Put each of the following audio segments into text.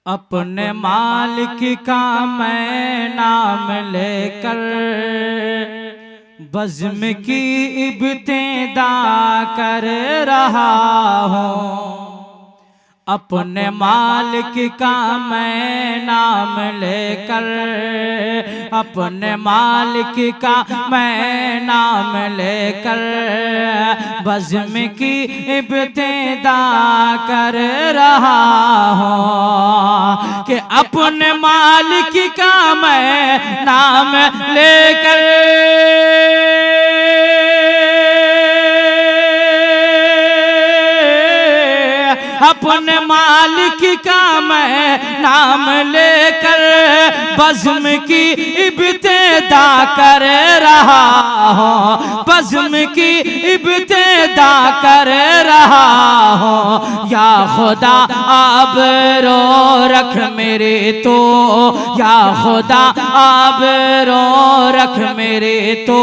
अपने मालिक का मैं नाम लेकर बज़्म की इब्तिदा कर रहा हूँ। अपने मालिक का मैं नाम लेकर, अपने मालिक का मैं नाम लेकर बज़्म की इब्तिदा कर रहा हूँ कि अपने मालिक का मैं नाम लेकर अपने मालिक का मैं नाम लेकर बज़्म की इब्तिदा कर रहा हूँ, बज़्म की इब्तिदा कर रहा हूँ। या खुदा आबरो रख मेरे तो, या खुदा आबरो रख मेरे तो,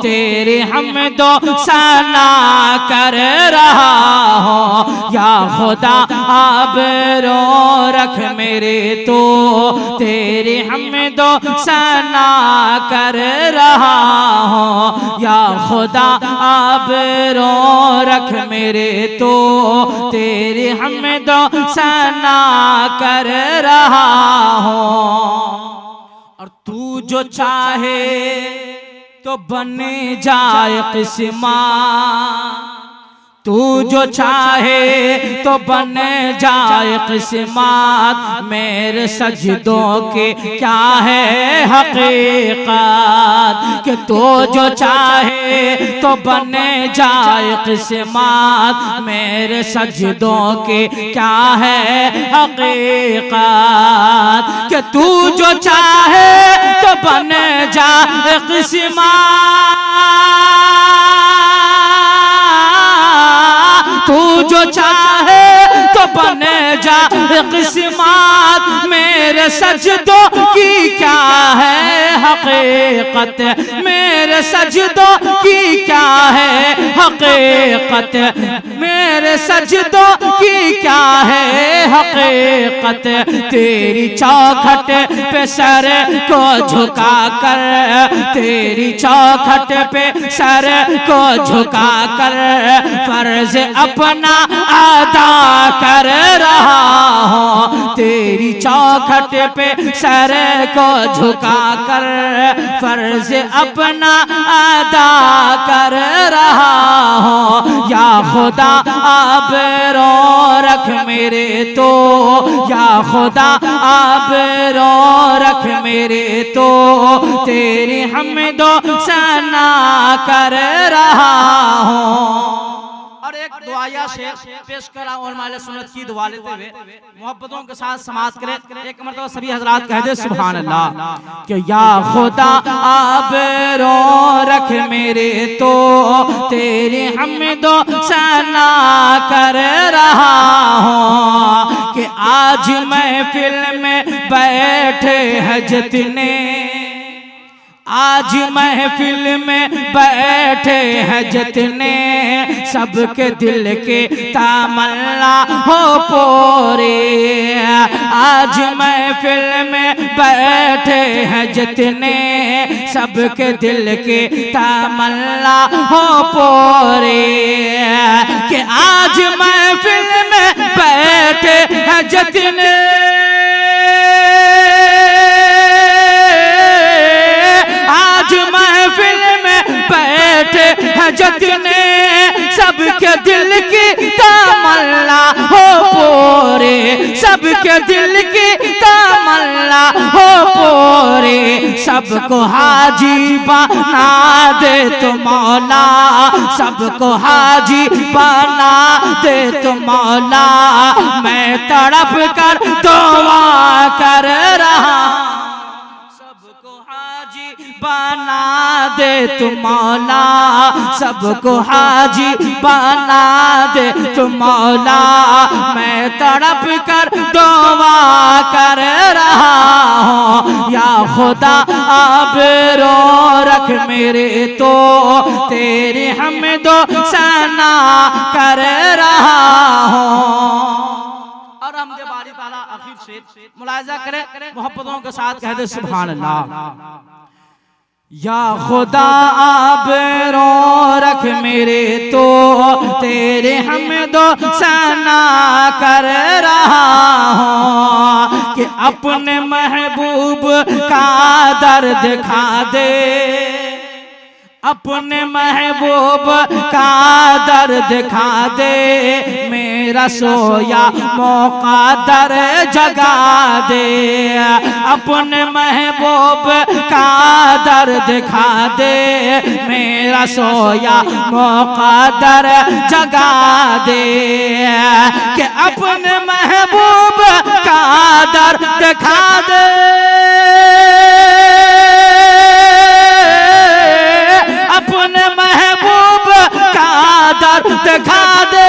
तेरे हमदो सना कर रहा हूँ। या खुदा आबरो रख मेरे तो, तेरे हमदो सना कर रहा हूँ। या खुदा आबरो रख मेरे तो, तेरे हमदो सना कर रहा हूँ। और तू जो चाहे तो बन जाए किस्मा, तू जो चाहे तो बन जाए किस्मत, मेरे सजदों के क्या है हकीकत कि तू जो चाहे तो बन जाए किस्मत, मेरे सजदों के क्या है हकीकत कि तू जो चाहे तो बन जाए किस्मत, तू जो चाहे तो बन जा किस्मत, मेरे सजदों की क्या है हकीकत, मेरे सजदों की क्या है हकीकत, मेरे सजदों की क्या है हकीकत। तेरी चौखट पे सर को झुका कर, तेरी चौखट पे सर को झुका कर फर्ज अपना अदा कर रहा हूँ। तेरी चौखट पे सर को झुका कर फर्ज अपना अदा कर रहा हूँ। या खुदा आबरो रख मेरे तो, या खुदा आबरो रख मेरे तो, तेरी हमदो सना कर रहा हूँ। और एक दुआया शेर पेश करा और माले सुन्नत की दुआ लेते हुए मोहब्बतों के साथ समाप्त करें। एक मरतबा सभी हजरात कह दे सुभान अल्लाह कि या खुदा आबरो रख मेरे तो, तेरी हमदो सना कर रहा हूँ कि आज महफिल में बैठे हैं जितने, आज महफिल में बैठे हैं जितने, सबके दिल के तमन्ना हो पूरे। आज महफिल में बैठे हैं जितने, सबके दिल के तमन्ना हो पूरे कि आज महफिल में बैठे हैं जितने, जितने सबके दिल की तमन्ना हो पूरे, सबके दिल की तमन्ना हो पूरे। सबको हाजी बना दे तो मौला, सबको हाजी बना दे तो मौला, मैं तड़प कर दुआ कर रहा, बना दे तू मौला, सबको हाजी बना दे तू मौला, मैं तड़प कर दुआ कर रहा हूँ। या खुदा आबरो रख मेरे तो, तेरे हमदो सना कर रहा हूँ। और हमदे बारी ताला आखिर से मुलाजा करे, मोहब्बतों के साथ कह दे सुभान अल्लाह। या खुदा आबरो रख मेरे तो तेरे हमदो सना कर रहा हूँ कि अपने महबूब का दर दिखा दे, अपने महबूब का दर दिखा दे, मेरा सोया मौका दर जगा दे, अपने महबूब का दर दिखा दे, मेरा सोया मौका दर जगा दे, कि अपने महबूब का दर दिखा दे, अपने महबूब का दर दिखा दे,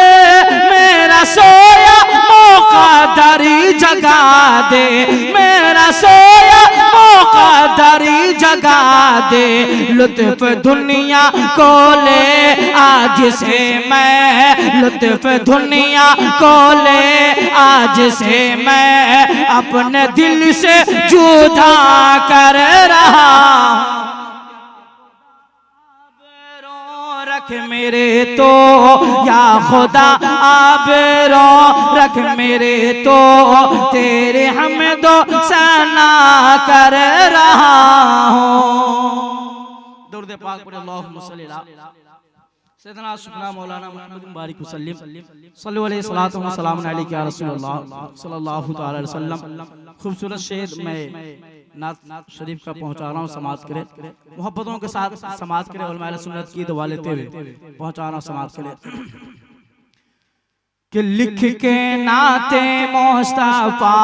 मेरा सोया मौका दरी जगा दे, मेरा सोया मौका दरी जगा दे, लुत्फ दुनिया को ले आज से मैं, लुत्फ दुनिया को ले आज से मैं, अपने दिल से जुदा कर रहा हूँ। रख मेरे तो या खुदा आबरो रख मेरे तो तेरे हमदो सना कर रहा हूँ। दुरूद पाक पढ़े अल्लाहुम्मा सल्ली अला सय्यदना सुबहाना मौलाना मुहम्मद बारिक वसल्लम सल्लल्लाहु अलैहि सलातो व सलाम अलैका या रसूलल्लाह सल्लल्लाहु तआला अलैहि वसल्लम। खूबसूरत शेर में नात शरीफ का पहुंचा रहा हूँ, समाज करे, मोहब्बतों के साथ समाज करे, उलमा अहले सुन्नत की दुआ लेते हुए पहुंचा रहा हूँ समाज करे। कि लिख के नाते मुस्तफा,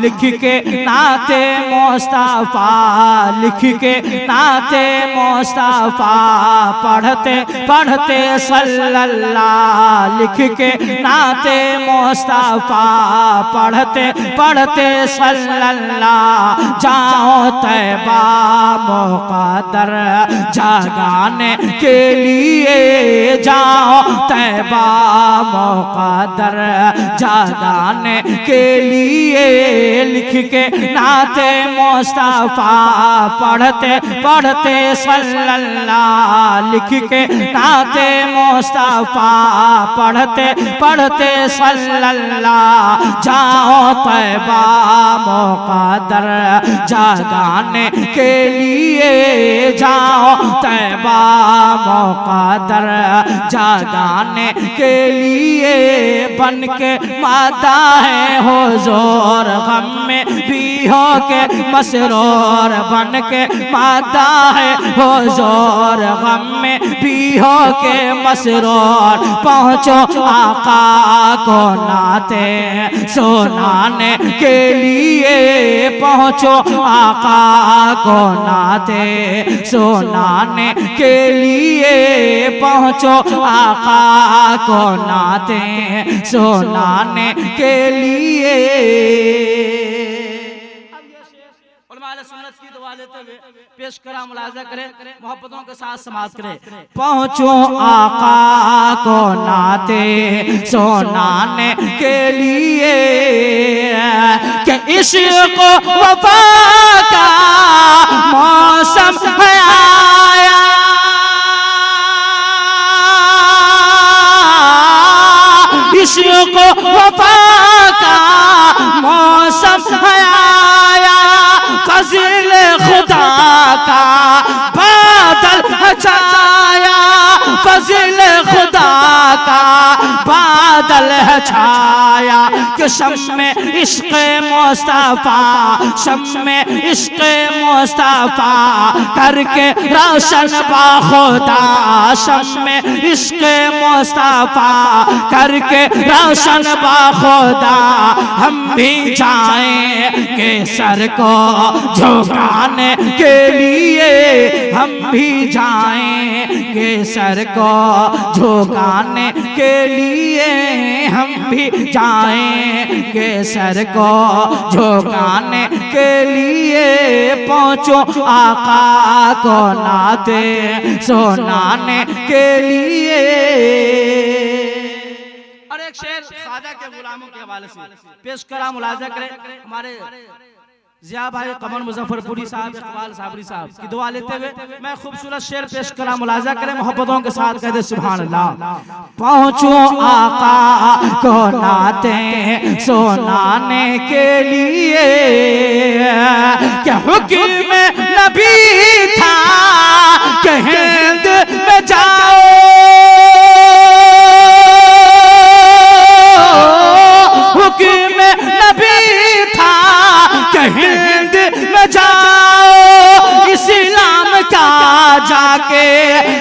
लिख के नाते मुस्तफा, लिख के नाते मुस्तफा, पढ़ते पढ़ते सल्लल्लाह, लिख के नाते मुस्तफा, पढ़ते पढ़ते सल्लल्लाह, जाओ तैबा मुक़द्दर जगाने के लिए, जाओ तैबा मुक़द्दर जगाने के लिए, लिख के नाते मुस्तफा, पढ़ते पढ़ते सल्लल्लाह, लिख के नाते मुस्तफा, पढ़ते पढ़ते सल्लल्लाह, जाओ तैबा मुक़द्दर जगाने के लिए, जाओ तैबा मुक़द्दर जगाने के लिए, बन के मादा है हुज़ूर गम में भी हो के मसरूर, बन के मादा है हुज़ूर गम में भी हो के मसरूर, पहुँचो आका को नाते सुनाने के लिए, पहुँचो आका को नाते सुनाने के लिए, पहुँचो आका को नाते सुनाने के लिए। सुन्नत की दुआ लेते हुए पेश करा, मुलाजा करे, मोहब्बतों के साथ समाज करे। पहुँचो आका को नाते सुनाने के लिए, कि इश्क़ वफ़ा का मौसम है आया, इश्क़ वफ़ा का मौसम है आया, फज़िल खुदा का बादल छाया, फज़िल खुदा का बादल छाया, कि शम्मे इश्क़ मुस्तफा, शम्मे इश्क़ मुस्तफा करके रोशन बाखुदा, शम्मे इश्क़ मुस्तफा करके रोशन बाखुदा, हम भी जाएंगे सर को झुकाने के लिए, हम भी जाएंगे सर को झुकाने के लिए, हम भी जाएंगे सर को झुकाने के लिए, पहुँचो आका को नाते सुनाने के लिए। अरे एक शेर ख्वाजा के गुलामों के हवाले से पेश करा, मुलाजा करें हमारे जिया भाई कमर मुजफ्फरपुरी साहब, इकबाल साबरी साहब की दुआ लेते हुए मैं खूबसूरत शेर पेश करा, मुलाजा करें मोहब्बतों के साथ, कहते सुभान अल्लाह। पहुंचो आका को नाते सुनाने के लिए, क्या हुक्म नबी था कि हिंद में जाओ, हुक्म नबी था कि हिंद में जाओ, इस्लाम का जाके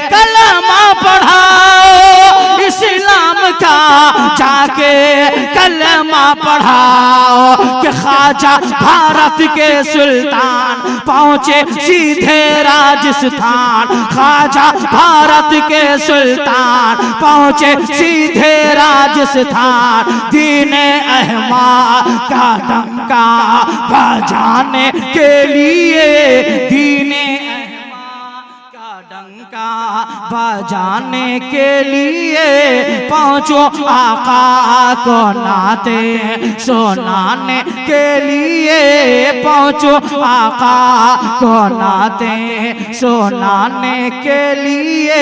कलमा पढ़ाओ, इस्लाम का जाके कलमा पढ़ाओ। कि ख्वाजा भारत के सुल्तान पहुंचे सीधे राजस्थान, ख्वाजा भारत के सुल्तान पहुंचे सीधे राजस्थान, दीने अहमद का डंका बजाने के लिए, दीने का डंका बजाने के लिए पहुंचो आका को नाते सुनाने के लिए, पहुंचो आका को नाते सुनाने के लिए।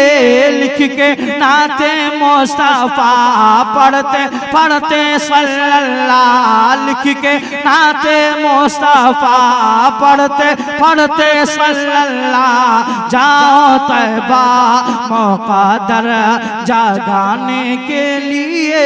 लिख के नाते मुस्तफा पढ़ते पढ़ते सल्लल्लाह, लिख के नाते मुस्तफा पढ़ते पढ़ते सल्लल्लाह, जाओ तैबा मुक़द्दर जगाने के लिए।